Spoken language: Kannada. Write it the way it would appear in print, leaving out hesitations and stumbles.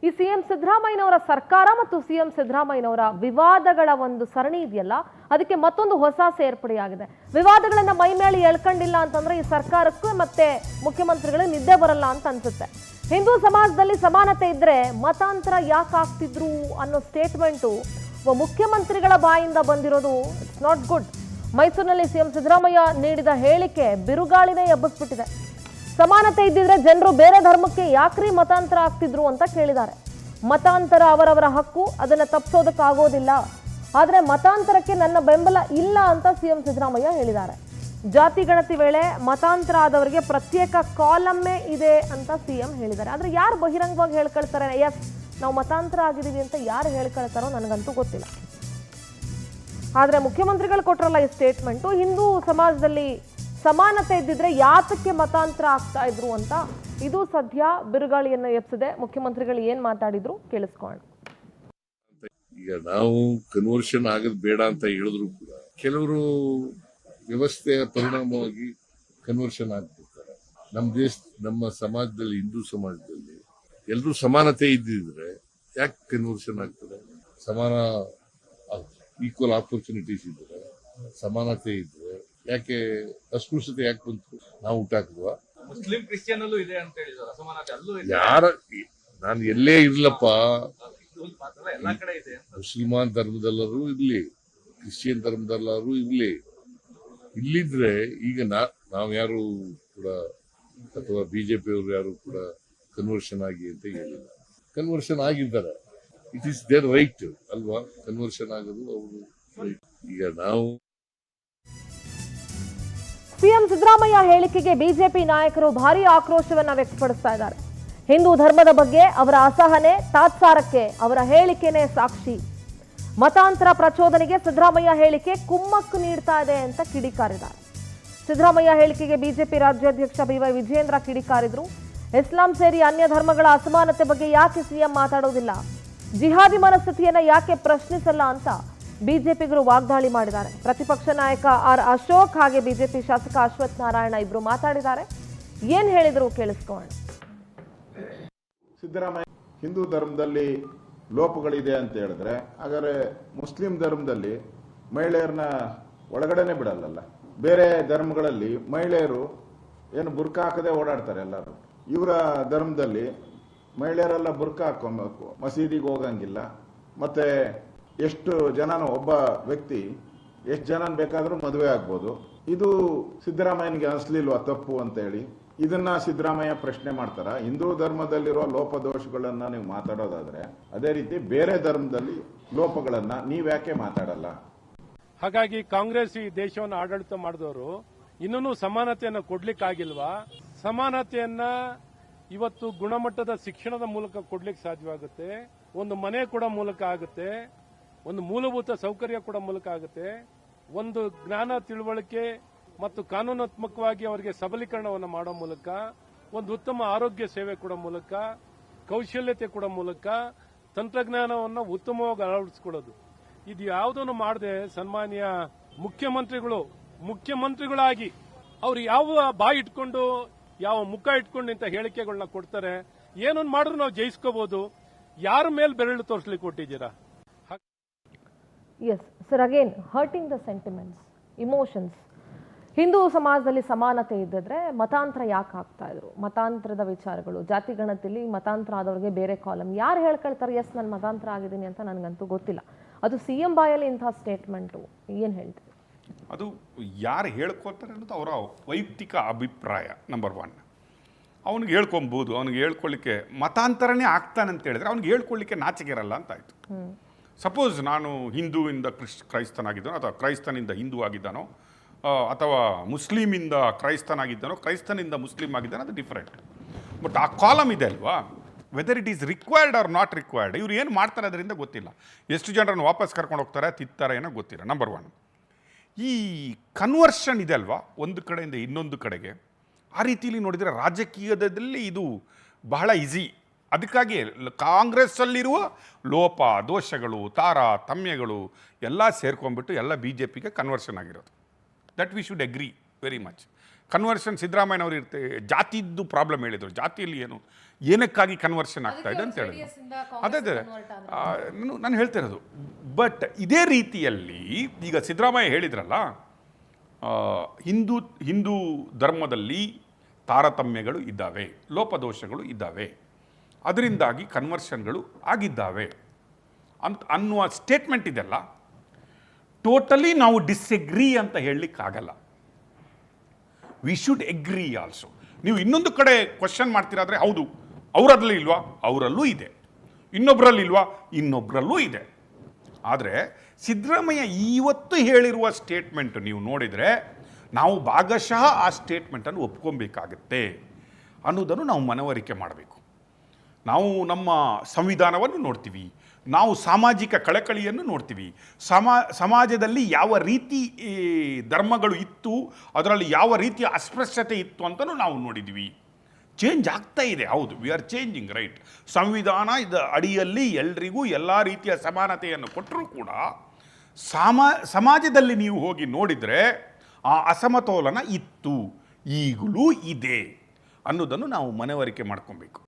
ಈ ಸಿಎಂ ಸಿದ್ದರಾಮಯ್ಯನವರ ಸರ್ಕಾರ ಮತ್ತು ಸಿಎಂ ಸಿದ್ದರಾಮಯ್ಯನವರ ವಿವಾದಗಳ ಒಂದು ಸರಣಿ ಇದೆಯಲ್ಲ, ಅದಕ್ಕೆ ಮತ್ತೊಂದು ಹೊಸ ಸೇರ್ಪಡೆಯಾಗಿದೆ. ವಿವಾದಗಳನ್ನ ಮೈಮೇಲೆ ಎಳ್ಕೊಂಡಿಲ್ಲ ಅಂತಂದ್ರೆ ಈ ಸರ್ಕಾರಕ್ಕೂ ಮತ್ತೆ ಮುಖ್ಯಮಂತ್ರಿಗಳಿಗೆ ನಿದ್ದೆ ಬರಲ್ಲ ಅಂತ ಅನ್ಸುತ್ತೆ. ಹಿಂದೂ ಸಮಾಜದಲ್ಲಿ ಸಮಾನತೆ ಇದ್ರೆ ಮತಾಂತರ ಯಾಕೆ ಆಗ್ತಿದ್ರು ಅನ್ನೋ ಸ್ಟೇಟ್ಮೆಂಟು ಮುಖ್ಯಮಂತ್ರಿಗಳ ಬಾಯಿಂದ ಬಂದಿರೋದು ಇಟ್ಸ್ ನಾಟ್ ಗುಡ್. ಮೈಸೂರಿನಲ್ಲಿ ಸಿಎಂ ಸಿದ್ದರಾಮಯ್ಯ ನೀಡಿದ ಹೇಳಿಕೆ ಬಿರುಗಾಳಿನೇ ಎಬ್ಬಿಸ್ಬಿಟ್ಟಿದೆ. ಸಮಾನತೆ ಇದ್ದಿದ್ರೆ ಜನರು ಬೇರೆ ಧರ್ಮಕ್ಕೆ ಯಾಕ್ರಿ ಮತಾಂತರ ಆಗ್ತಿದ್ರು ಅಂತ ಕೇಳಿದ್ದಾರೆ. ಮತಾಂತರ ಅವರವರ ಹಕ್ಕು, ಅದನ್ನ ತಪ್ಪಿಸೋದಕ್ಕಾಗೋದಿಲ್ಲ. ಆದರೆ ಮತಾಂತರಕ್ಕೆ ನನ್ನ ಬೆಂಬಲ ಇಲ್ಲ ಅಂತ ಸಿಎಂ ಸಿದ್ದರಾಮಯ್ಯ ಹೇಳಿದ್ದಾರೆ. ಜಾತಿ ಗಣತಿ ವೇಳೆ ಮತಾಂತರ ಆದವರಿಗೆ ಪ್ರತ್ಯೇಕ ಕಾಲಮ್ಮೇ ಇದೆ ಅಂತ ಸಿಎಂ ಹೇಳಿದ್ದಾರೆ. ಆದರೆ ಯಾರು ಬಹಿರಂಗವಾಗಿ ಹೇಳ್ಕೊಳ್ತಾರೆ ಎಸ್ ನಾವು ಮತಾಂತರ ಆಗಿದ್ದೀವಿ ಅಂತ ಯಾರು ಹೇಳ್ಕೊಳ್ತಾರೋ ನನಗಂತೂ ಗೊತ್ತಿಲ್ಲ. ಆದರೆ ಮುಖ್ಯಮಂತ್ರಿಗಳು ಕೊಟ್ಟರಲ್ಲ ಈ ಸ್ಟೇಟ್ಮೆಂಟು, ಹಿಂದೂ ಸಮಾಜದಲ್ಲಿ ಸಮಾನತೆ ಇದ್ದಿದ್ರೆ ಯಾತಕ್ಕೆ ಮತಾಂತರ ಆಗ್ತಾ ಇದ್ರು ಅಂತ ಇದು ಸದ್ಯ ಬಿರುಗಾಳಿಯನ್ನು ಎಬ್ಸಿದೆ. ಮುಖ್ಯಮಂತ್ರಿಗಳು ಏನ್ ಮಾತಾಡಿದ್ರು ಕೇಳಿಸ್ಕೊಳ್ಳೋಣ. ಈಗ ನಾವು ಕನ್ವರ್ಷನ್ ಆಗೋದು ಬೇಡ ಅಂತ ಹೇಳಿದ್ರು ಕೂಡ ಕೆಲವರು ವ್ಯವಸ್ಥೆಯ ಪರಿಣಾಮವಾಗಿ ಕನ್ವರ್ಷನ್ ಆಗ್ತಿರ್ತಾರೆ. ನಮ್ಮ ಸಮಾಜದಲ್ಲಿ, ಹಿಂದೂ ಸಮಾಜದಲ್ಲಿ ಎಲ್ಲರೂ ಸಮಾನತೆ ಇದ್ದಿದ್ರೆ ಯಾಕೆ ಕನ್ವರ್ಷನ್ ಆಗ್ತದೆ? ಸಮಾನ ಈಕ್ವಲ್ ಆಪರ್ಚುನಿಟೀಸ್ ಇದ್ರೆ, ಸಮಾನತೆ ಇದ್ರೆ ಯಾಕೆ ಅಸ್ಪೃಶ್ಯತೆ ಯಾಕೆ ಬಂತು? ನಾವು ಊಟ ಹಾಕಿದ್ವಾ? ಮುಸ್ಲಿಂ ಕ್ರಿಶ್ಚಿಯನ್ ಅಲ್ಲೂ ಇದೆ ಅಂತ ಹೇಳಿದ್ದಾರೆ, ಅಸಮಾನತೆ ಅಲ್ಲೂ ಇದೆ. ಯಾರ ನಾನು ಎಲ್ಲೇ ಇರ್ಲಪ್ಪ, ಎಲ್ಲಾ ಕಡೆ ಇದೆ. ಮುಸಲ್ಮಾನ್ ಧರ್ಮದಲ್ಲರೂ ಇರ್ಲಿ, ಕ್ರಿಶ್ಚಿಯನ್ ಧರ್ಮದಲ್ಲರೂ ಇರ್ಲಿ, ಇಲ್ಲಿದ್ರೆ ಈಗ ನಾವ್ಯಾರು ಕೂಡ ಅಥವಾ ಬಿಜೆಪಿ ಅವರು ಯಾರು ಕೂಡ ಕನ್ವರ್ಷನ್ ಆಗಿ ಅಂತ ಹೇಳಿಲ್ಲ. ಕನ್ವರ್ಷನ್ ಆಗಿದ್ದಾರೆ, ಇಟ್ ಈಸ್ ದೇರ್ ರೈಟ್ ಅಲ್ವಾ? ಕನ್ವರ್ಷನ್ ಆಗೋದು ಅವರು ರೈಟ್. ಈಗ ನಾವು ಸಿಎಂ ಸಿದ್ದರಾಮಯ್ಯ ಹೇಳಿಕೆಗೆ ಬಿಜೆಪಿ ನಾಯಕರು ಭಾರೀ ಆಕ್ರೋಶವನ್ನ ವ್ಯಕ್ತಪಡಿಸ್ತಾ ಇದ್ದಾರೆ. ಹಿಂದೂ ಧರ್ಮದ ಬಗ್ಗೆ ಅವರ ಅಸಹನೆ, ತಾತ್ಸಾರಕ್ಕೆ ಅವರ ಹೇಳಿಕೆನೇ ಸಾಕ್ಷಿ. ಮತಾಂತರ ಪ್ರಚೋದನೆಗೆ ಸಿದ್ದರಾಮಯ್ಯ ಹೇಳಿಕೆ ಕುಮ್ಮಕ್ಕು ನೀಡ್ತಾ ಇದೆ ಅಂತ ಕಿಡಿಕಾರಿದ್ದಾರೆ. ಸಿದ್ದರಾಮಯ್ಯ ಹೇಳಿಕೆಗೆ ಬಿಜೆಪಿ ರಾಜ್ಯಾಧ್ಯಕ್ಷ ಬಿವೈ ವಿಜೇಂದ್ರ ಕಿಡಿಕಾರಿದ್ರು. ಇಸ್ಲಾಂ ಸೇರಿ ಅನ್ಯ ಧರ್ಮಗಳ ಅಸಮಾನತೆ ಬಗ್ಗೆ ಯಾಕೆ ಸಿಎಂ ಮಾತಾಡೋದಿಲ್ಲ, ಜಿಹಾದಿ ಮನಸ್ಥಿತಿಯನ್ನ ಯಾಕೆ ಪ್ರಶ್ನಿಸಲ್ಲ ಅಂತ ಬಿಜೆಪಿಗರು ವಾಗ್ದಾಳಿ ಮಾಡಿದ್ದಾರೆ. ಪ್ರತಿಪಕ್ಷ ನಾಯಕ ಆರ್ ಅಶೋಕ್ ಹಾಗೆ ಬಿಜೆಪಿ ಶಾಸಕ ಅಶ್ವಥ್ ನಾರಾಯಣ ಇಬ್ರು ಮಾತಾಡಿದ್ದಾರೆ. ಏನ್ ಹೇಳಿದ್ರು ಕೇಳಿಸ್ಕೊಳ್ಳೋಣ. ಸಿದ್ದರಾಮಯ್ಯ ಹಿಂದೂ ಧರ್ಮದಲ್ಲಿ ಲೋಪಗಳಿದೆ ಅಂತ ಹೇಳಿದ್ರೆ, ಹಾಗಾದ್ರೆ ಮುಸ್ಲಿಂ ಧರ್ಮದಲ್ಲಿ ಮಹಿಳೆಯರನ್ನ ಒಳಗಡೆನೆ ಬಿಡಲ್ಲ. ಬೇರೆ ಧರ್ಮಗಳಲ್ಲಿ ಮಹಿಳೆಯರು ಏನು ಬುರ್ಕ ಹಾಕದೆ ಓಡಾಡ್ತಾರೆ ಎಲ್ಲರೂ. ಇವರ ಧರ್ಮದಲ್ಲಿ ಮಹಿಳೆಯರೆಲ್ಲ ಬುರ್ಕ ಹಾಕೊಬೇಕು, ಮಸೀದಿಗೆ ಹೋಗಂಗಿಲ್ಲ. ಮತ್ತೆ ಎಷ್ಟು ಜನನೋ ಒಬ್ಬ ವ್ಯಕ್ತಿ ಎಷ್ಟು ಜನ ಬೇಕಾದ್ರೂ ಮದುವೆ ಆಗ್ಬೋದು. ಇದು ಸಿದ್ದರಾಮಯ್ಯನಿಗೆ ಅನಿಸ್ಲಿಲ್ವಾ ತಪ್ಪು ಅಂತ ಹೇಳಿ ಇದನ್ನ ಸಿದ್ದರಾಮಯ್ಯ ಪ್ರಶ್ನೆ ಮಾಡ್ತಾರ? ಹಿಂದೂ ಧರ್ಮದಲ್ಲಿರೋ ಲೋಪದೋಷಗಳನ್ನ ನೀವು ಮಾತಾಡೋದಾದ್ರೆ, ಅದೇ ರೀತಿ ಬೇರೆ ಧರ್ಮದಲ್ಲಿ ಲೋಪಗಳನ್ನ ನೀವ್ಯಾಕೆ ಮಾತಾಡಲ್ಲ? ಹಾಗಾಗಿ ಕಾಂಗ್ರೆಸ್ ಈ ದೇಶವನ್ನು ಆಡಳಿತ ಮಾಡಿದವರು ಇನ್ನೂ ಸಮಾನತೆಯನ್ನು ಕೊಡ್ಲಿಕ್ಕಾಗಿಲ್ವಾ? ಸಮಾನತೆಯನ್ನ ಇವತ್ತು ಗುಣಮಟ್ಟದ ಶಿಕ್ಷಣದ ಮೂಲಕ ಕೊಡ್ಲಿಕ್ಕೆ ಸಾಧ್ಯವಾಗುತ್ತೆ, ಒಂದು ಮನೆ ಕೊಡೋ ಮೂಲಕ ಆಗುತ್ತೆ, ಒಂದು ಮೂಲಭೂತ ಸೌಕರ್ಯ ಕೊಡೋ ಮೂಲಕ ಆಗುತ್ತೆ, ಒಂದು ಜ್ಞಾನ ತಿಳುವಳಿಕೆ ಮತ್ತು ಕಾನೂನಾತ್ಮಕವಾಗಿ ಅವರಿಗೆ ಸಬಲೀಕರಣವನ್ನು ಮಾಡೋ ಮೂಲಕ, ಒಂದು ಉತ್ತಮ ಆರೋಗ್ಯ ಸೇವೆ ಕೊಡೋ ಮೂಲಕ, ಕೌಶಲ್ಯತೆ ಕೊಡೋ ಮೂಲಕ, ತಂತ್ರಜ್ಞಾನವನ್ನು ಉತ್ತಮವಾಗಿ ಅಳವಡಿಸಿಕೊಳ್ಳೋದು. ಇದು ಯಾವುದನ್ನು ಮಾಡದೆ ಸನ್ಮಾನ್ಯ ಮುಖ್ಯಮಂತ್ರಿಗಳಾಗಿ ಅವ್ರು ಯಾವ ಬಾಯಿ ಇಟ್ಕೊಂಡು ಯಾವ ಮುಖ ಇಟ್ಕೊಂಡು ಇಂಥ ಹೇಳಿಕೆಗಳನ್ನ ಕೊಡ್ತಾರೆ. ಏನೊಂದು ಮಾಡಿದ್ರು ನಾವು ಜಯಿಸ್ಕೋಬಹುದು, ಯಾರ ಮೇಲೆ ಬೆರಳು ತೋರಿಸ್ಲಿಕ್ಕೆ ಕೊಟ್ಟಿದ್ದೀರಾ? Yes sir, again hurting the sentiments, emotions. Hindu ಸಮಾಜದಲ್ಲಿ ಸಮಾನತೆ ಇದ್ದಿದ್ರೆ ಮತಾಂತರ ಯಾಕೆ ಆಗ್ತಾ ಇದ್ರು? ಮತಾಂತರದ ವಿಚಾರಗಳು, ಜಾತಿ ಗಣತಿಯಲ್ಲಿ ಮತಾಂತರ ಆದವ್ರಿಗೆ ಬೇರೆ ಕಾಲಮ್ ಯಾರು ಹೇಳ್ಕೊಳ್ತಾರೆ ಎಸ್ ನಾನು ಮತಾಂತರ ಆಗಿದ್ದೀನಿ ಅಂತ ನನಗಂತೂ ಗೊತ್ತಿಲ್ಲ. ಅದು ಸಿಎಂ ಬಾಯಲ್ಲಿ ಇಂಥ ಸ್ಟೇಟ್ಮೆಂಟು ಏನು ಹೇಳ್ತೀವಿ? ಅದು ಯಾರು ಹೇಳ್ಕೊಳ್ತಾರೆ ಅನ್ನೋದು ಅವರ ವೈಯಕ್ತಿಕ ಅಭಿಪ್ರಾಯ. ನಂಬರ್ 1, ಅವನಿಗೆ ಹೇಳ್ಕೊಬೋದು. ಅವನಿಗೆ ಹೇಳ್ಕೊಳ್ಳಿಕ್ಕೆ ಮತಾಂತರನೇ ಆಗ್ತಾನೆ ಅಂತ ಹೇಳಿದ್ರೆ ಅವ್ನಿಗೆ ಹೇಳ್ಕೊಳ್ಳಿಕ್ಕೆ ನಾಚಿಕೆ ಇರಲ್ಲ ಅಂತ ಆಯಿತು. ಸಪೋಸ್ ನಾನು ಹಿಂದೂವಿಂದ ಕ್ರೈಸ್ತನಾಗಿದ್ದಾನೋ, ಅಥವಾ ಕ್ರೈಸ್ತನಿಂದ ಹಿಂದೂ ಆಗಿದ್ದಾನೋ, ಅಥವಾ ಮುಸ್ಲಿಮಿಂದ ಕ್ರೈಸ್ತನಾಗಿದ್ದಾನೋ, ಕ್ರೈಸ್ತನಿಂದ ಮುಸ್ಲಿಂ ಆಗಿದ್ದಾನೋ, ಅದು ಡಿಫ್ರೆಂಟ್. ಬಟ್ ಆ ಕಾಲಮ್ ಇದೆ ಅಲ್ವಾ, whether it is required or not required, ಇವ್ರು ಏನು ಮಾಡ್ತಾರೆ ಅದರಿಂದ ಗೊತ್ತಿಲ್ಲ. ಎಷ್ಟು ಜನರನ್ನು ವಾಪಸ್ ಕರ್ಕೊಂಡು ಹೋಗ್ತಾರೆ, ತಿತ್ತಾರೆ ಏನೋ ಗೊತ್ತಿಲ್ಲ. ನಂಬರ್ 1, ಈ ಕನ್ವರ್ಷನ್ ಇದೆ ಅಲ್ವಾ ಒಂದು ಕಡೆಯಿಂದ ಇನ್ನೊಂದು ಕಡೆಗೆ, ಆ ರೀತಿಯಲ್ಲಿ ನೋಡಿದರೆ ರಾಜಕೀಯದಲ್ಲಿ ಇದು ಬಹಳ ಈಸಿ. ಅದಕ್ಕಾಗಿ ಕಾಂಗ್ರೆಸ್ಸಲ್ಲಿರುವ ಲೋಪ ದೋಷಗಳು, ತಾರತಮ್ಯಗಳು ಎಲ್ಲ ಸೇರ್ಕೊಂಡ್ಬಿಟ್ಟು ಎಲ್ಲ ಬಿ ಜೆ ಪಿಗೆ ಕನ್ವರ್ಷನ್ ಆಗಿರೋದು. That we should agri very much. Conversion ಸಿದ್ದರಾಮಯ್ಯನವರು ಇರ್ತೆ ಜಾತಿದ್ದು ಪ್ರಾಬ್ಲಮ್ ಹೇಳಿದರು. ಜಾತಿಯಲ್ಲಿ ಏನಕ್ಕಾಗಿ ಕನ್ವರ್ಷನ್ ಆಗ್ತಾ ಇದೆ ಅಂತ ಹೇಳಿದ್ರು. ಅದೇ ನಾನು ಹೇಳ್ತಾ ಇರೋದು. ಬಟ್ ಇದೇ ರೀತಿಯಲ್ಲಿ ಈಗ ಸಿದ್ದರಾಮಯ್ಯ ಹೇಳಿದ್ರಲ್ಲ, ಹಿಂದೂ ಧರ್ಮದಲ್ಲಿ ತಾರತಮ್ಯಗಳು ಇದ್ದಾವೆ, ಲೋಪದೋಷಗಳು ಇದ್ದಾವೆ, ಅದರಿಂದಾಗಿ ಕನ್ವರ್ಷನ್ಗಳು ಆಗಿದ್ದಾವೆ ಅನ್ನುವ ಸ್ಟೇಟ್ಮೆಂಟ್ ಇದೆಲ್ಲ ಟೋಟಲಿ ನಾವು ಡಿಸ್ಎಗ್ರಿ ಅಂತ ಹೇಳಲಿಕ್ಕಾಗಲ್ಲ. We should agree also. ನೀವು ಇನ್ನೊಂದು ಕಡೆ ಕ್ವಶನ್ ಮಾಡ್ತೀರಾದ್ರೆ, ಹೌದು ಅವರಲ್ಲಿ ಇಲ್ವಾ, ಅವರಲ್ಲೂ ಇದೆ, ಇನ್ನೊಬ್ಬರಲ್ಲಿ ಇಲ್ವಾ, ಇನ್ನೊಬ್ಬರಲ್ಲೂ ಇದೆ. ಆದರೆ ಸಿದ್ದರಾಮಯ್ಯ ಇವತ್ತು ಹೇಳಿರುವ ಸ್ಟೇಟ್ಮೆಂಟ್ ನೀವು ನೋಡಿದರೆ ನಾವು ಭಾಗಶಃ ಆ ಸ್ಟೇಟ್ಮೆಂಟನ್ನು ಒಪ್ಕೊಬೇಕಾಗತ್ತೆ ಅನ್ನೋದನ್ನು ನಾವು ಮನವರಿಕೆ ಮಾಡಬೇಕು. ನಾವು ನಮ್ಮ ಸಂವಿಧಾನವನ್ನು ನೋಡ್ತೀವಿ, ನಾವು ಸಾಮಾಜಿಕ ಕಳಕಳಿಯನ್ನು ನೋಡ್ತೀವಿ, ಸಮಾಜದಲ್ಲಿ ಯಾವ ರೀತಿ ಧರ್ಮಗಳು ಇತ್ತು, ಅದರಲ್ಲಿ ಯಾವ ರೀತಿಯ ಅಸ್ಪೃಶ್ಯತೆ ಇತ್ತು ಅಂತಲೂ ನಾವು ನೋಡಿದ್ವಿ. ಚೇಂಜ್ ಆಗ್ತಾ ಇದೆ, ಹೌದು, ವಿ ಆರ್ ಚೇಂಜಿಂಗ್, ರೈಟ್. ಸಂವಿಧಾನ ಅಡಿಯಲ್ಲಿ ಎಲ್ರಿಗೂ ಎಲ್ಲ ರೀತಿಯ ಸಮಾನತೆಯನ್ನು ಕೊಟ್ಟರೂ ಕೂಡ ಸಮಾಜದಲ್ಲಿ ನೀವು ಹೋಗಿ ನೋಡಿದರೆ ಆ ಅಸಮತೋಲನ ಇತ್ತು, ಈಗಲೂ ಇದೆ ಅನ್ನೋದನ್ನು ನಾವು ಮನವರಿಕೆ ಮಾಡ್ಕೊಬೇಕು.